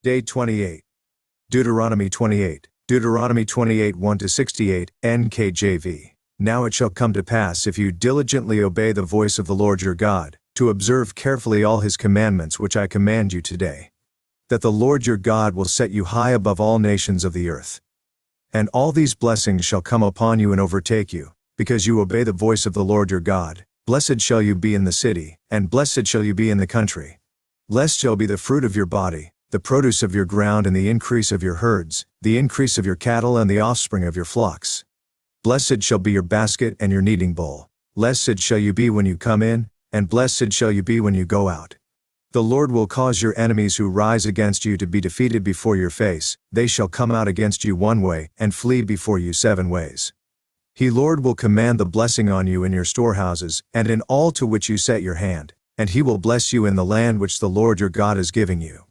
Day 28. Deuteronomy 28. Deuteronomy 28 1-68, NKJV. Now it shall come to pass, if you diligently obey the voice of the Lord your God, to observe carefully all his commandments which I command you today, that the Lord your God will set you high above all nations of the earth. And all these blessings shall come upon you and overtake you, because you obey the voice of the Lord your God. Blessed shall you be in the city, and blessed shall you be in the country. Blessed shall be the fruit of your body, the produce of your ground, and the increase of your herds, the increase of your cattle, and the offspring of your flocks. Blessed shall be your basket and your kneading bowl. Blessed shall you be when you come in, and blessed shall you be when you go out. The Lord will cause your enemies who rise against you to be defeated before your face. They shall come out against you one way, and flee before you 7 ways. He, Lord, will command the blessing on you in your storehouses, and in all to which you set your hand, and he will bless you in the land which the Lord your God is giving you.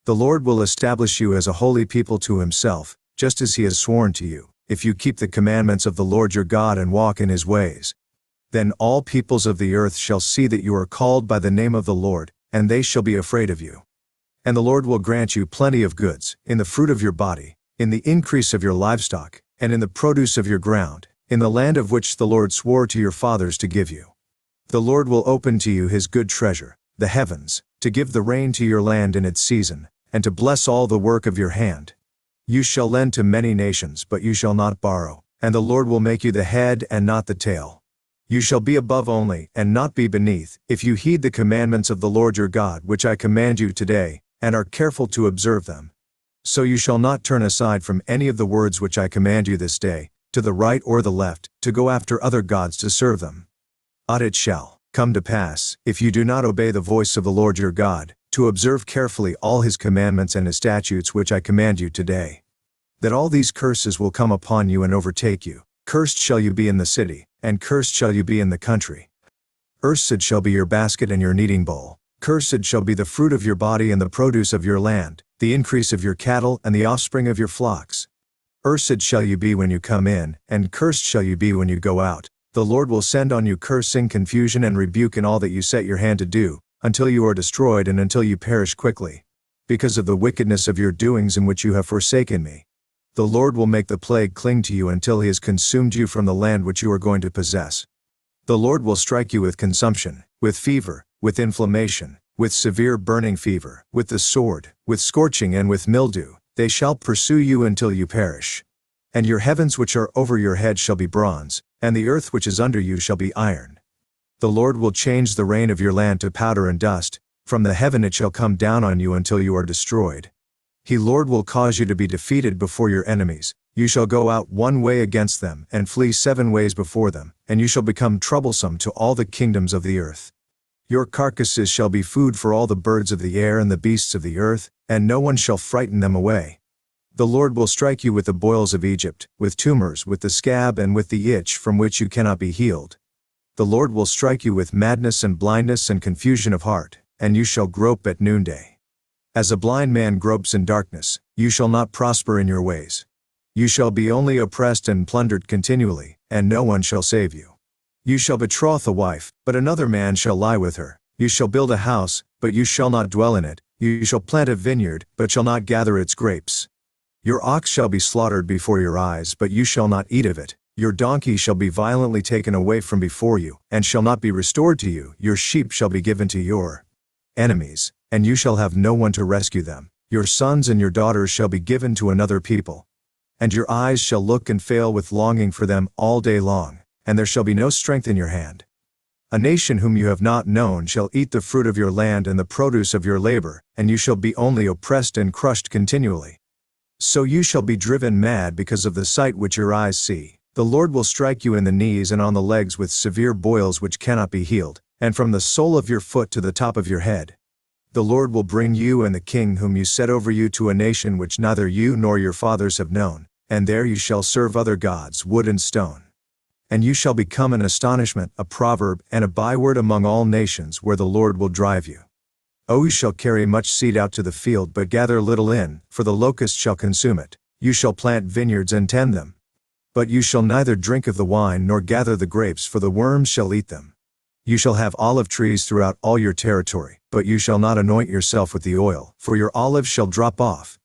The Lord will establish you as a holy people to himself, just as he has sworn to you, if you keep the commandments of the Lord your God and walk in his ways. Then all peoples of the earth shall see that you are called by the name of the Lord, and they shall be afraid of you. And the Lord will grant you plenty of goods, in the fruit of your body, in the increase of your livestock, and in the produce of your ground, in the land of which the Lord swore to your fathers to give you. The Lord will open to you his good treasure, the heavens, to give the rain to your land in its season, and to bless all the work of your hand. You shall lend to many nations, but you shall not borrow, and the Lord will make you the head and not the tail. You shall be above only, and not be beneath, if you heed the commandments of the Lord your God which I command you today, and are careful to observe them. So you shall not turn aside from any of the words which I command you this day, to the right or the left, to go after other gods to serve them. But it shall come to pass, if you do not obey the voice of the Lord your God, to observe carefully all his commandments and his statutes which I command you today, that all these curses will come upon you and overtake you. Cursed shall you be in the city, and cursed shall you be in the country. Cursed shall be your basket and your kneading bowl. Cursed shall be the fruit of your body and the produce of your land, the increase of your cattle and the offspring of your flocks. Cursed shall you be when you come in, and cursed shall you be when you go out. The Lord will send on you cursing, confusion, and rebuke in all that you set your hand to do, until you are destroyed and until you perish quickly, because of the wickedness of your doings in which you have forsaken me. The Lord will make the plague cling to you until he has consumed you from the land which you are going to possess. The Lord will strike you with consumption, with fever, with inflammation, with severe burning fever, with the sword, with scorching, and with mildew. They shall pursue you until you perish. And your heavens which are over your head shall be bronze, and the earth which is under you shall be iron. The Lord will change the rain of your land to powder and dust. From the heaven it shall come down on you until you are destroyed. He, Lord, will cause you to be defeated before your enemies. You shall go out one way against them, and flee 7 ways before them, and you shall become troublesome to all the kingdoms of the earth. Your carcasses shall be food for all the birds of the air and the beasts of the earth, and no one shall frighten them away. The Lord will strike you with the boils of Egypt, with tumors, with the scab, and with the itch from which you cannot be healed. The Lord will strike you with madness and blindness and confusion of heart, and you shall grope at noonday. As a blind man gropes in darkness, you shall not prosper in your ways. You shall be only oppressed and plundered continually, and no one shall save you. You shall betroth a wife, but another man shall lie with her. You shall build a house, but you shall not dwell in it. You shall plant a vineyard, but shall not gather its grapes. Your ox shall be slaughtered before your eyes, but you shall not eat of it. Your donkey shall be violently taken away from before you, and shall not be restored to you. Your sheep shall be given to your enemies, and you shall have no one to rescue them. Your sons and your daughters shall be given to another people. And your eyes shall look and fail with longing for them all day long, and there shall be no strength in your hand. A nation whom you have not known shall eat the fruit of your land and the produce of your labor, and you shall be only oppressed and crushed continually. So you shall be driven mad because of the sight which your eyes see. The Lord will strike you in the knees and on the legs with severe boils which cannot be healed, and from the sole of your foot to the top of your head. The Lord will bring you and the king whom you set over you to a nation which neither you nor your fathers have known, and there you shall serve other gods, wood and stone. And you shall become an astonishment, a proverb, and a byword among all nations where the Lord will drive you. You shall carry much seed out to the field, but gather little in, for the locust shall consume it. You shall plant vineyards and tend them. But you shall neither drink of the wine nor gather the grapes, for the worms shall eat them. You shall have olive trees throughout all your territory, but you shall not anoint yourself with the oil, for your olive shall drop off.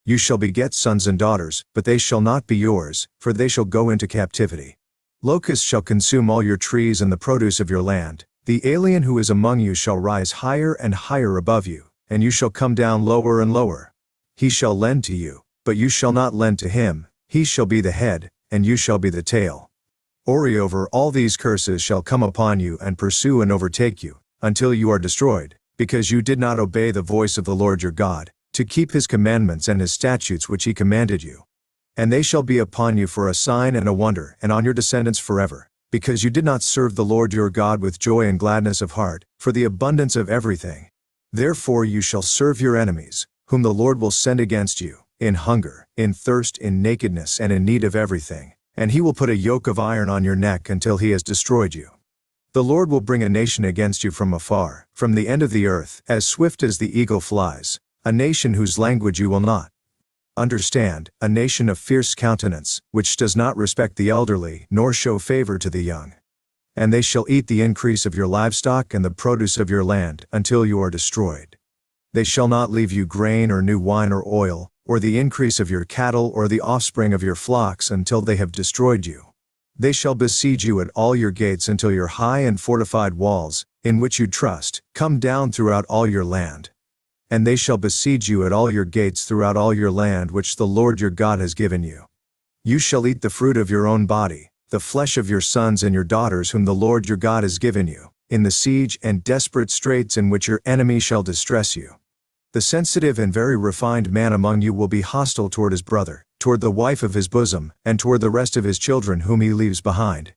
You shall beget sons and daughters, but they shall not be yours, for they shall go into captivity. Locusts shall consume all your trees and the produce of your land. The alien who is among you shall rise higher and higher above you, and you shall come down lower and lower. He shall lend to you, but you shall not lend to him. He shall be the head, and you shall be the tail. Moreover, all these curses shall come upon you and pursue and overtake you, until you are destroyed, because you did not obey the voice of the Lord your God, to keep his commandments and his statutes which he commanded you. And they shall be upon you for a sign and a wonder, and on your descendants forever, because you did not serve the Lord your God with joy and gladness of heart, for the abundance of everything. Therefore you shall serve your enemies, whom the Lord will send against you, in hunger, in thirst, in nakedness, and in need of everything, and he will put a yoke of iron on your neck until he has destroyed you. The Lord will bring a nation against you from afar, from the end of the earth, as swift as the eagle flies, a nation whose language you will not understand, a nation of fierce countenance, which does not respect the elderly, nor show favor to the young. And they shall eat the increase of your livestock and the produce of your land, until you are destroyed. They shall not leave you grain or new wine or oil, or the increase of your cattle or the offspring of your flocks until they have destroyed you. They shall besiege you at all your gates until your high and fortified walls, in which you trust, come down throughout all your land. And they shall besiege you at all your gates throughout all your land which the Lord your God has given you. You shall eat the fruit of your own body, the flesh of your sons and your daughters whom the Lord your God has given you, in the siege and desperate straits in which your enemy shall distress you. The sensitive and very refined man among you will be hostile toward his brother, toward the wife of his bosom, and toward the rest of his children whom he leaves behind.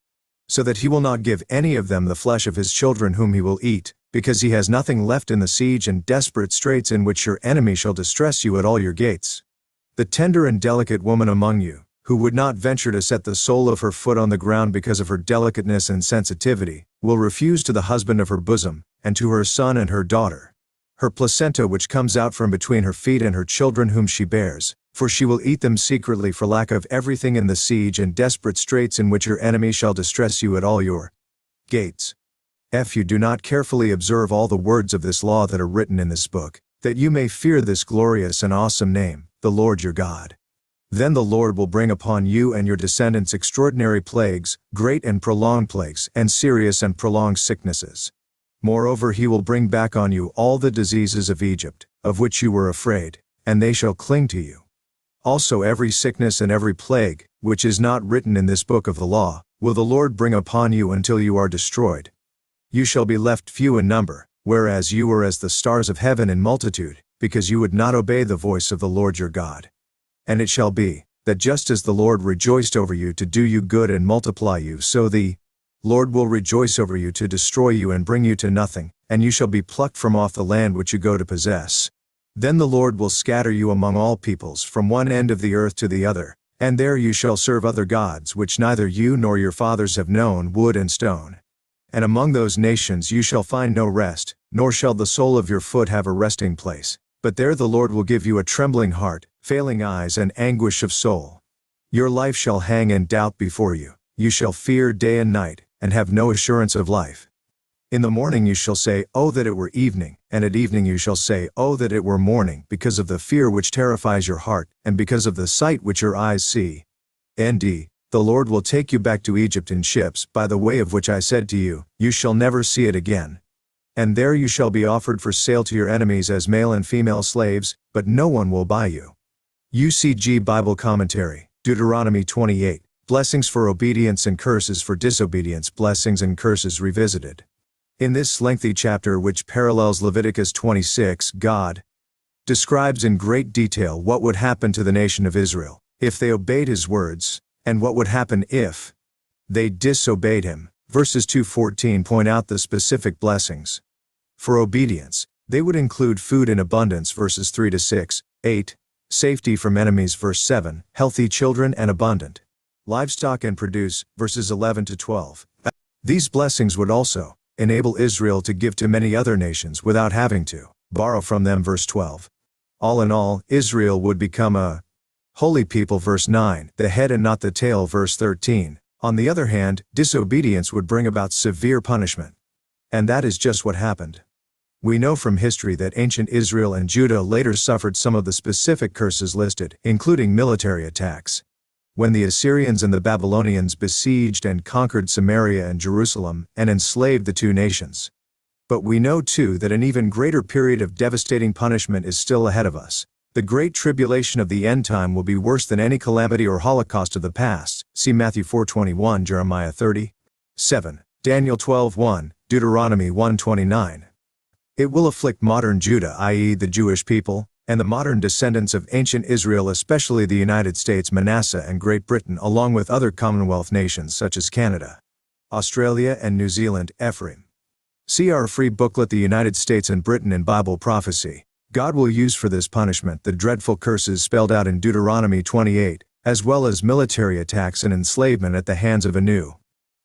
So that he will not give any of them the flesh of his children whom he will eat, because he has nothing left in the siege and desperate straits in which your enemy shall distress you at all your gates. The tender and delicate woman among you, who would not venture to set the sole of her foot on the ground because of her delicateness and sensitivity, will refuse to the husband of her bosom, and to her son and her daughter, her placenta which comes out from between her feet and her children whom she bears, for she will eat them secretly for lack of everything in the siege and desperate straits in which your enemy shall distress you at all your gates. If you do not carefully observe all the words of this law that are written in this book, that you may fear this glorious and awesome name, the Lord your God. Then the Lord will bring upon you and your descendants extraordinary plagues, great and prolonged plagues, and serious and prolonged sicknesses. Moreover, he will bring back on you all the diseases of Egypt, of which you were afraid, and they shall cling to you. Also every sickness and every plague, which is not written in this book of the law, will the Lord bring upon you until you are destroyed. You shall be left few in number, whereas you were as the stars of heaven in multitude, because you would not obey the voice of the Lord your God. And it shall be, that just as the Lord rejoiced over you to do you good and multiply you, so the Lord will rejoice over you to destroy you and bring you to nothing, and you shall be plucked from off the land which you go to possess. Then the Lord will scatter you among all peoples from one end of the earth to the other, and there you shall serve other gods which neither you nor your fathers have known, wood and stone. And among those nations you shall find no rest, nor shall the sole of your foot have a resting place, but there the Lord will give you a trembling heart, failing eyes and anguish of soul. Your life shall hang in doubt before you, you shall fear day and night, and have no assurance of life. In the morning you shall say, "Oh that it were evening," and at evening you shall say, "Oh that it were morning," because of the fear which terrifies your heart, and because of the sight which your eyes see. Nd. The Lord will take you back to Egypt in ships, by the way of which I said to you, you shall never see it again. And there you shall be offered for sale to your enemies as male and female slaves, but no one will buy you. UCG Bible Commentary, Deuteronomy 28, Blessings for Obedience and Curses for Disobedience, Blessings and Curses Revisited. In this lengthy chapter which parallels Leviticus 26, God describes in great detail what would happen to the nation of Israel if they obeyed his words, and what would happen if they disobeyed him. Verses 2-14 point out the specific blessings. For obedience, they would include food in abundance, verses 3-6, 8, safety from enemies, verse 7, healthy children and abundant livestock and produce, verses 11-12. These blessings would also enable Israel to give to many other nations without having to borrow from them, verse 12. All in all, Israel would become a holy people, verse 9, the head and not the tail, verse 13. On the other hand, disobedience would bring about severe punishment. And that is just what happened. We know from history that ancient Israel and Judah later suffered some of the specific curses listed, including military attacks. When the Assyrians and the Babylonians besieged and conquered Samaria and Jerusalem and enslaved the two nations. But we know too that an even greater period of devastating punishment is still ahead of us. The great tribulation of the end time will be worse than any calamity or holocaust of the past. See Matthew 4:21, Jeremiah 30:7, Daniel 12:1, Deuteronomy 1:29. It will afflict modern Judah, i.e. the Jewish people, and the modern descendants of ancient Israel, especially the United States, Manasseh, and Great Britain, along with other Commonwealth nations such as Canada, Australia, and New Zealand, Ephraim. See our free booklet, The United States and Britain in Bible Prophecy. God will use for this punishment the dreadful curses spelled out in Deuteronomy 28, as well as military attacks and enslavement at the hands of a new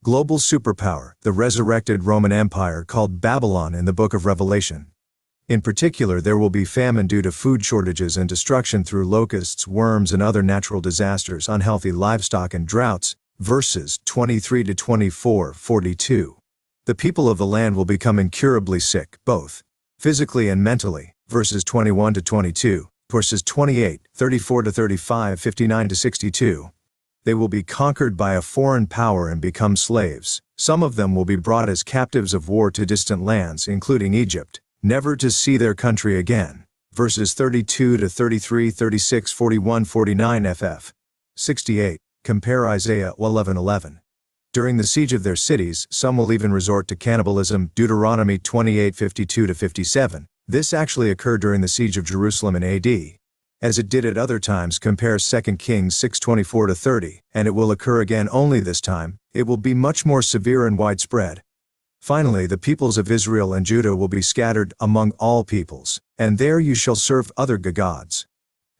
global superpower, the resurrected Roman Empire called Babylon in the book of Revelation. In particular, there will be famine due to food shortages and destruction through locusts, worms, and other natural disasters, unhealthy livestock, and droughts. Verses 23 to 24, 42. The people of the land will become incurably sick, both physically and mentally. Verses 21 to 22. Verses 28, 34 to 35, 59 to 62. They will be conquered by a foreign power and become slaves. Some of them will be brought as captives of war to distant lands, including Egypt, never to see their country again. Verses 32 to 33, 36, 41, 49 ff. 68. Compare Isaiah 11:11. During the siege of their cities, some will even resort to cannibalism. Deuteronomy 28:52 to 57. This actually occurred during the siege of Jerusalem in AD. As it did at other times. Compare 2 Kings 6:24 to 30, and it will occur again, only this time it will be much more severe and widespread. Finally, the peoples of Israel and Judah will be scattered among all peoples, and there you shall serve other gods.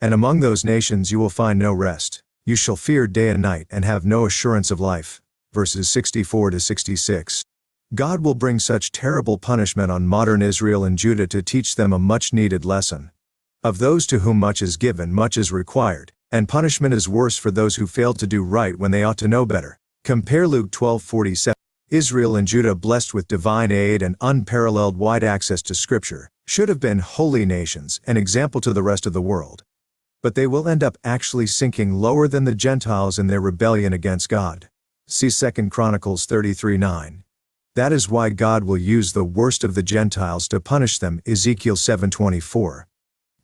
And among those nations you will find no rest. You shall fear day and night and have no assurance of life. Verses 64 to 66. God will bring such terrible punishment on modern Israel and Judah to teach them a much-needed lesson. Of those to whom much is given, much is required, and punishment is worse for those who failed to do right when they ought to know better. Compare Luke 12:47. Israel and Judah, blessed with divine aid and unparalleled wide access to Scripture, should have been holy nations, an example to the rest of the world. But they will end up actually sinking lower than the Gentiles in their rebellion against God. See 2 Chronicles 33:9. That is why God will use the worst of the Gentiles to punish them. Ezekiel 7:24.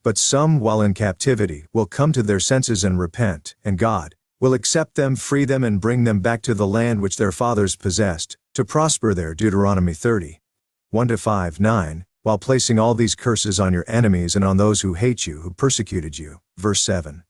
But some, while in captivity, will come to their senses and repent, and God will accept them, free them, and bring them back to the land which their fathers possessed, to prosper there. Deuteronomy 30:1-5-9, while placing all these curses on your enemies and on those who hate you, who persecuted you. Verse 7.